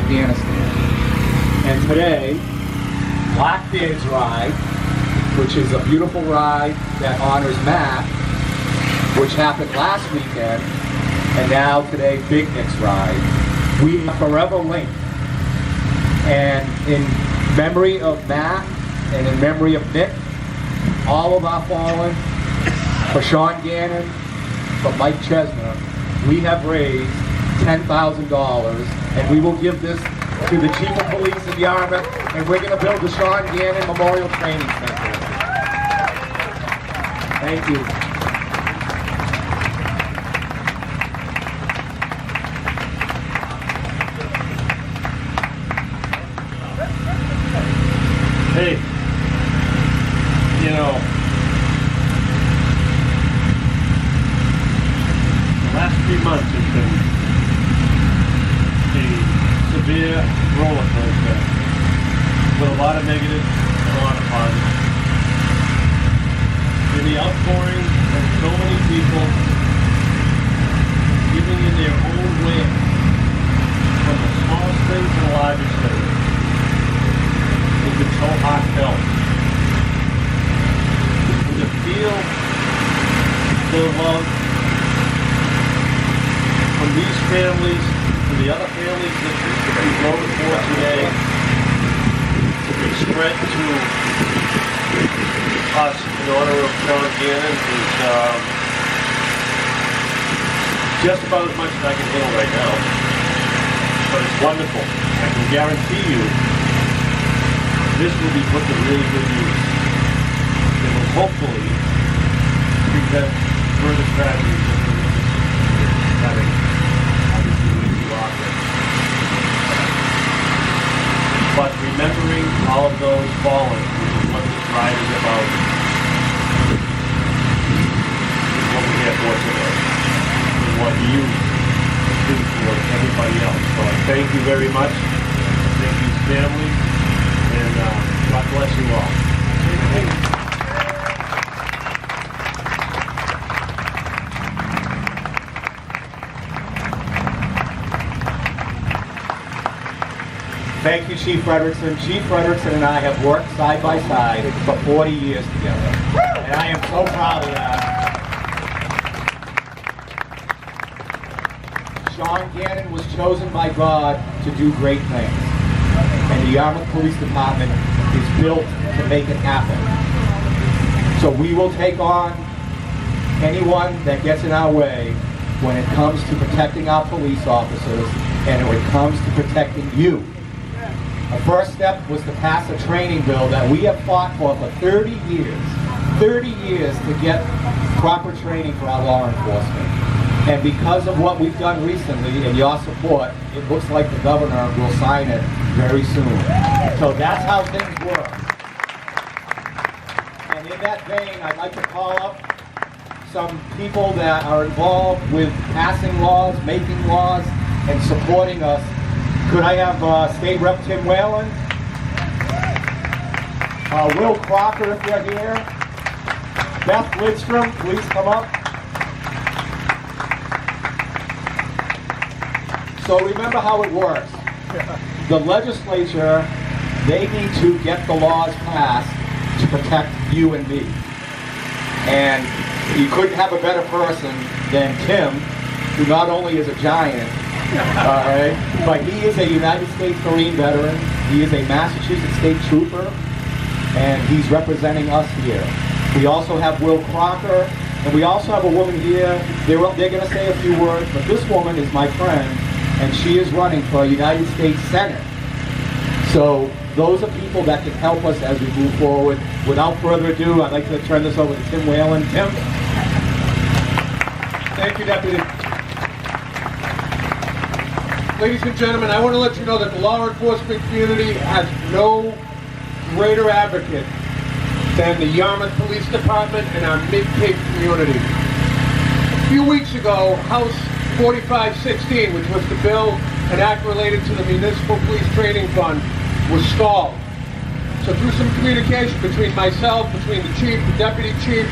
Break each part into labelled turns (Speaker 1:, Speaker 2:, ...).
Speaker 1: Afghanistan. And today, Blackbeard's Ride, which is a beautiful ride that honors Matt, which happened last weekend, and now today, Big Nick's Ride, we are forever linked. And in memory of Matt and in memory of Nick, all of our fallen, for Sean Gannon, for Mike Chesner, we have raised $10,000, and we will give this to the Chief of Police in Yarmouth, and we're going to build the Sean Gannon Memorial Training Center. Thank you.
Speaker 2: Hey, you know, the last 3 months has been a severe roller coaster with a lot of negatives and a lot of positives. In the outpouring of so many people giving in their own way, from the smallest things to the largest things, it's been so heartfelt. And to feel the love from these families to the other families that we voted for today, to be spread to us in honor of Sean Gannon is just about as much as I can handle right now. But it's wonderful. I can guarantee you this will be put to really good use. It will hopefully prevent further tragedies that we're having obviously way too often. But remembering all of those fallen, which is what this ride is about, is what we're here for today, and what you do for everybody else. So I thank you very much. Thank these families. And God bless you all.
Speaker 1: Thank you, Chief Frederickson. Chief Frederickson and I have worked side by side for 40 years together. And I am so proud of that. Sean Gannon was chosen by God to do great things. And the Yarmouth Police Department is built to make it happen. So we will take on anyone that gets in our way when it comes to protecting our police officers and when it comes to protecting you. The first step was to pass a training bill that we have fought for 30 years. 30 years to get proper training for our law enforcement. And because of what we've done recently and your support, it looks like the governor will sign it very soon. So that's how things work. And in that vein, I'd like to call up some people that are involved with passing laws, making laws, and supporting us. Could I have State Rep Tim Whalen? Will Crocker, if you're here. Beth Lidstrom, please come up. So remember how it works. The legislature, they need to get the laws passed to protect you and me. And you couldn't have a better person than Tim, who not only is a giant, all right, but he is a United States Marine veteran. He is a Massachusetts State Trooper, and he's representing us here. We also have Will Crocker, and we also have a woman here. They're going to say a few words, but this woman is my friend, and she is running for United States Senate. So those are people that can help us as we move forward. Without further ado, I'd like to turn this over to Tim Whalen. Tim?
Speaker 3: Thank you, Deputy. Ladies and gentlemen, I want to let you know that the law enforcement community has no greater advocate than the Yarmouth Police Department and our Mid-Cape community. A few weeks ago, House 4516, which was the bill, an act related to the Municipal Police Training Fund, was stalled. So through some communication between myself, between the chief, the deputy chief,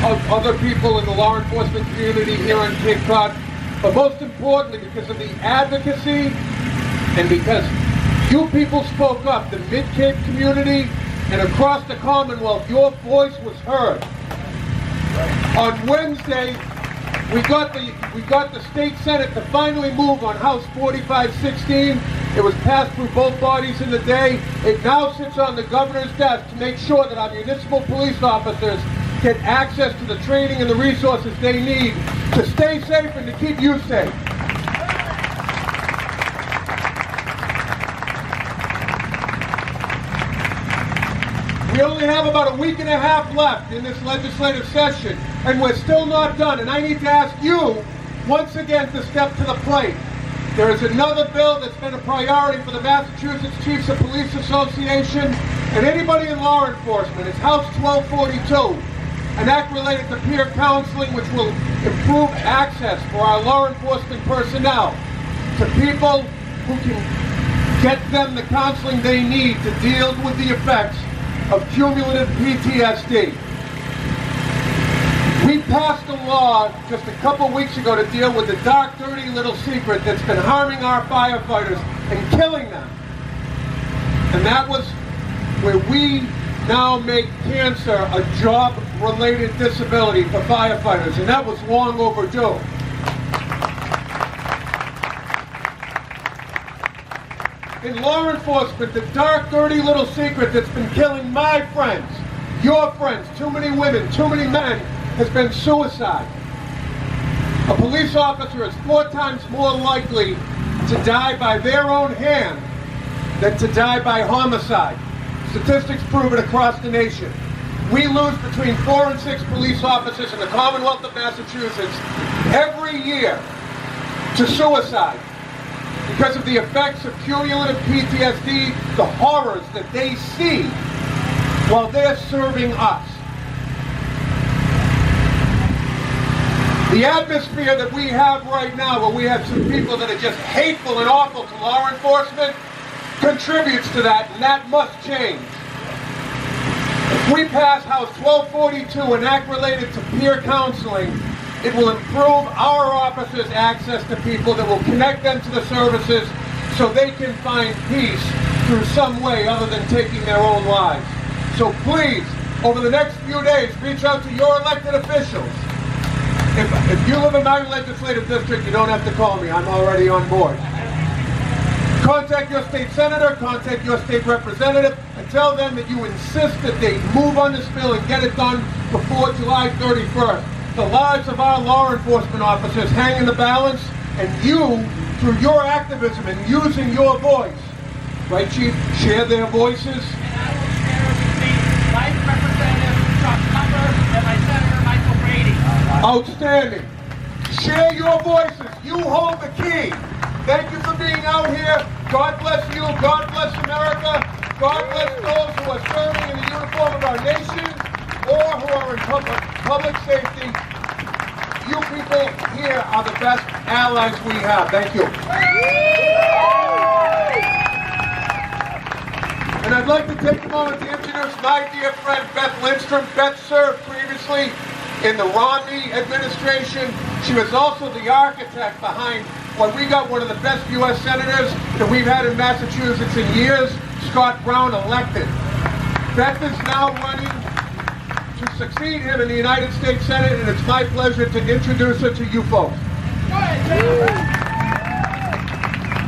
Speaker 3: other people in the law enforcement community here on Cape Cod, but most importantly because of the advocacy And because you people spoke up, the Mid-Cape community and across the Commonwealth, your voice was heard. On Wednesday, we got the state Senate to finally move on House 4516. It was passed through both bodies in the day. It now sits on the governor's desk to make sure that our municipal police officers get access to the training and the resources they need to stay safe and to keep you safe. We only have about a week and a half left in this legislative session, and we're still not done. And I need to ask you, once again, to step to the plate. There is another bill that's been a priority for the Massachusetts Chiefs of Police Association and anybody in law enforcement. It's House 1242, an act related to peer counseling which will improve access for our law enforcement personnel to people who can get them the counseling they need to deal with the effects of cumulative PTSD. We passed a law just a couple weeks ago to deal with the dark, dirty little secret that's been harming our firefighters and killing them. And that was where we now make cancer a job-related disability for firefighters, and that was long overdue. In law enforcement, the dark, dirty little secret that's been killing my friends, your friends, too many women, too many men, has been suicide. A police officer is 4 times more likely to die by their own hand than to die by homicide. Statistics prove it across the nation. We lose between 4 and 6 police officers in the Commonwealth of Massachusetts every year to suicide, because of the effects of cumulative PTSD, the horrors that they see while they're serving us. The atmosphere that we have right now, where we have some people that are just hateful and awful to law enforcement, contributes to that, and that must change. If we pass House 1242, an act related to peer counseling, it will improve our officers' access to people that will connect them to the services so they can find peace through some way other than taking their own lives. So please, over the next few days, reach out to your elected officials. If you live in my legislative district, you don't have to call me. I'm already on board. Contact your state senator, contact your state representative, and tell them that you insist that they move on this bill and get it done before July 31st. The lives of our law enforcement officers hang in the balance, and you, through your activism and using your voice, right, Chief, share their voices.
Speaker 4: And I will share with me Vice Representative Chuck Cutler and my Senator Michael Brady.
Speaker 3: Outstanding. Share your voices. You hold the key. Thank you for being out here. God bless you. God bless America. God bless those who are serving in the uniform of our nation or who are in public safety. You people here are the best allies we have. Thank you. And I'd like to take a moment to introduce my dear friend Beth Lindstrom. Beth served previously in the Romney administration. She was also the architect behind when we got one of the best U.S. senators that we've had in Massachusetts in years, Scott Brown, elected. Beth is now running to succeed him in the United States Senate, and it's my pleasure to introduce her to you folks.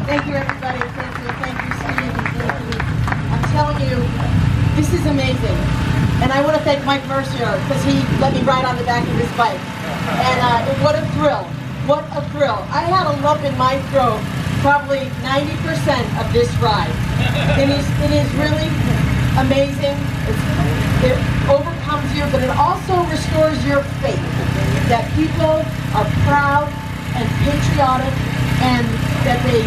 Speaker 5: Thank you, everybody. Thank you, Steve. Thank you. I'm telling you, this is amazing. And I want to thank Mike Mercier because he let me ride on the back of his bike. And what a thrill. What a thrill. I had a lump in my throat probably 90% of this ride. It is really amazing. It overcomes you, but it also restores your faith that people are proud and patriotic and that they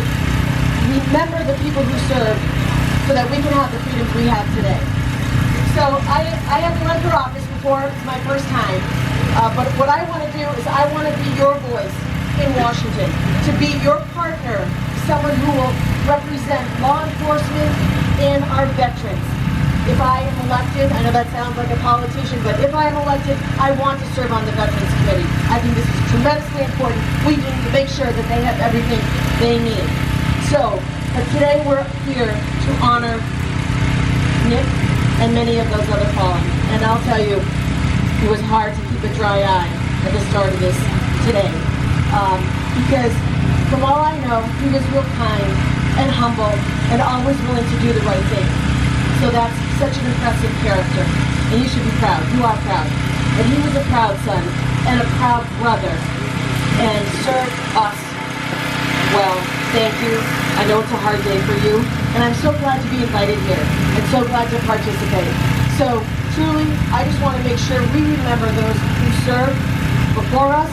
Speaker 5: remember the people who serve so that we can have the freedoms we have today. So I haven't run for office before. It's my first time. But what I want to do is I want to be your voice in Washington, to be your partner, someone who will represent law enforcement and our veterans. If I am elected, I know that sounds like a politician, but if I am elected, I want to serve on the Veterans Committee. I think this is tremendously important. We need to make sure that they have everything they need. So, But today we're here to honor Nick and many of those other fallen. And I'll tell you, it was hard to keep a dry eye at the start of this today. Because from all I know, he was real kind and humble and always willing to do the right thing. So that's such an impressive character. And you should be proud. You are proud. And he was a proud son and a proud brother and served us well. Thank you. I know it's a hard day for you. And I'm so glad to be invited here and so glad to participate. So truly, I just want to make sure we remember those who served before us,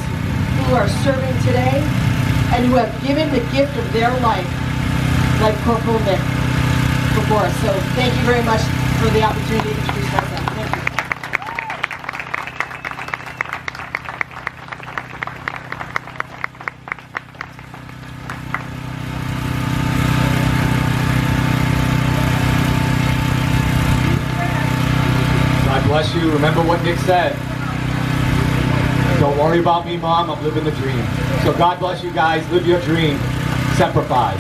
Speaker 5: who are serving today, and who have given the gift of their life, like Corporal Nick before us. So thank you very much for the opportunity to introduce myself. Thank you.
Speaker 1: God bless you. Remember what Nick said. Don't worry about me, Mom. I'm living the dream. So God bless you guys. Live your dream. Semper Fi.